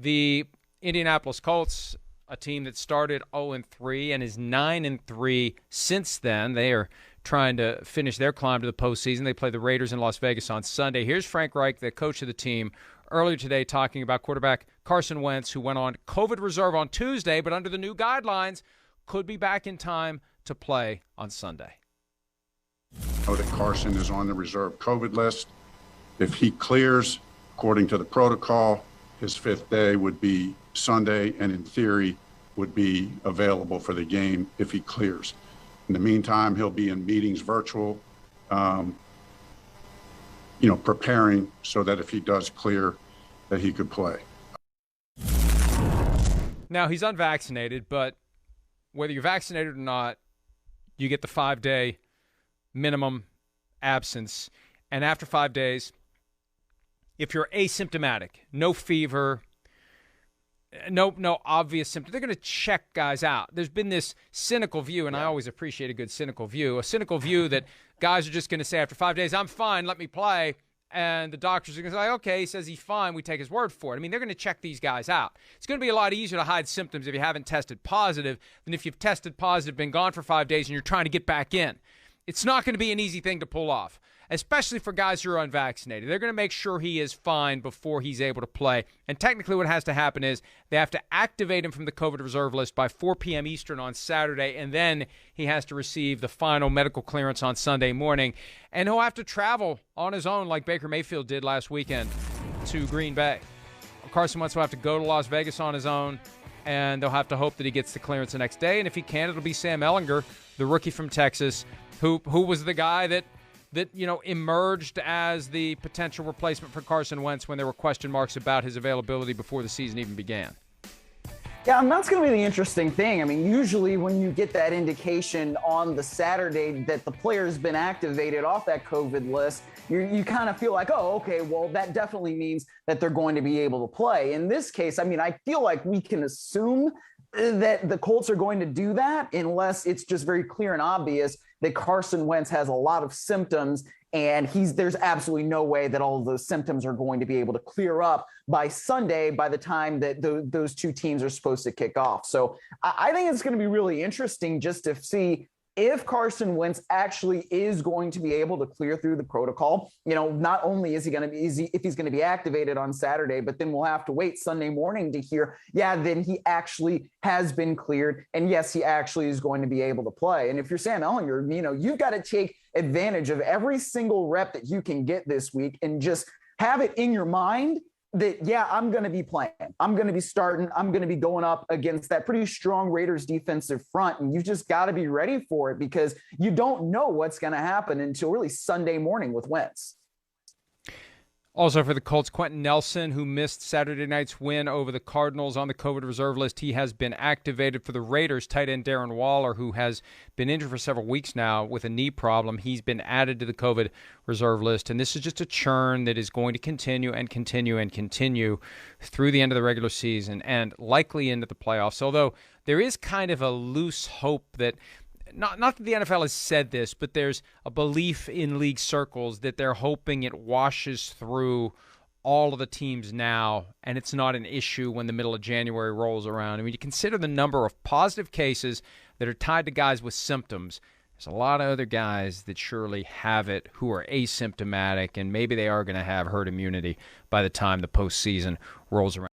The Indianapolis Colts, a team that started 0-3 and is 9-3 since then. They are trying to finish their climb to the postseason. They play the Raiders in Las Vegas on Sunday. Here's Frank Reich, the coach of the team, earlier today talking about quarterback Carson Wentz, who went on COVID reserve on Tuesday, but under the new guidelines, could be back in time to play on Sunday. I know that Carson is on the reserve COVID list. If he clears, according to the protocol, his fifth day would be Sunday, and in theory would be available for the game if he clears. In the meantime, he'll be in meetings virtual, preparing so that if he does clear, that he could play. Now, he's unvaccinated, but whether you're vaccinated or not, you get the 5-day minimum absence. And after 5 days, if you're asymptomatic, no fever, no obvious symptoms, they're going to check guys out. There's been this cynical view, and I always appreciate a good cynical view, that guys are just going to say after 5 days, I'm fine, let me play. And the doctors are going to say, okay, he says he's fine, we take his word for it. I mean, they're going to check these guys out. It's going to be a lot easier to hide symptoms if you haven't tested positive than if you've tested positive, been gone for 5 days, and you're trying to get back in. It's not going to be an easy thing to pull off, especially for guys who are unvaccinated. They're going to make sure he is fine before he's able to play. And technically what has to happen is they have to activate him from the COVID reserve list by 4 p.m. Eastern on Saturday, and then he has to receive the final medical clearance on Sunday morning. And he'll have to travel on his own like Baker Mayfield did last weekend to Green Bay. Carson Wentz will have to go to Las Vegas on his own, and they'll have to hope that he gets the clearance the next day. And if he can, it'll be Sam Ehlinger, the rookie from Texas, who was the guy that emerged as the potential replacement for Carson Wentz when there were question marks about his availability before the season even began. Yeah, and that's going to be the interesting thing. I mean, usually when you get that indication on the Saturday that the player's been activated off that COVID list, you kind of feel like, oh, okay, well, that definitely means that they're going to be able to play. In this case, I mean, I feel like we can assume that the Colts are going to do that unless it's just very clear and obvious that Carson Wentz has a lot of symptoms, and there's absolutely no way that all of those symptoms are going to be able to clear up by Sunday by the time that those two teams are supposed to kick off. So I think it's going to be really interesting just to see if Carson Wentz actually is going to be able to clear through the protocol. Not only is he going to be if he's going to be activated on Saturday, but then we'll have to wait Sunday morning to hear, then he actually has been cleared. And yes, he actually is going to be able to play. And if you're Sam Ehlinger, you've got to take advantage of every single rep that you can get this week and just have it in your mind that, I'm going to be playing. I'm going to be starting. I'm going to be going up against that pretty strong Raiders defensive front. And you've just got to be ready for it because you don't know what's going to happen until really Sunday morning with Wentz. Also for the Colts, Quentin Nelson, who missed Saturday night's win over the Cardinals on the COVID reserve list. He has been activated. For the Raiders, tight end Darren Waller, who has been injured for several weeks now with a knee problem. He's been added to the COVID reserve list. And this is just a churn that is going to continue and continue and continue through the end of the regular season and likely into the playoffs. Although there is kind of a loose hope that Not that the NFL has said this, but there's a belief in league circles that they're hoping it washes through all of the teams now, and it's not an issue when the middle of January rolls around. I mean, you consider the number of positive cases that are tied to guys with symptoms. There's a lot of other guys that surely have it who are asymptomatic, and maybe they are going to have herd immunity by the time the postseason rolls around.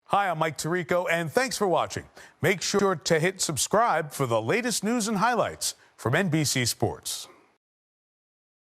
Hi, I'm Mike Tirico, and thanks for watching. Make sure to hit subscribe for the latest news and highlights from NBC Sports.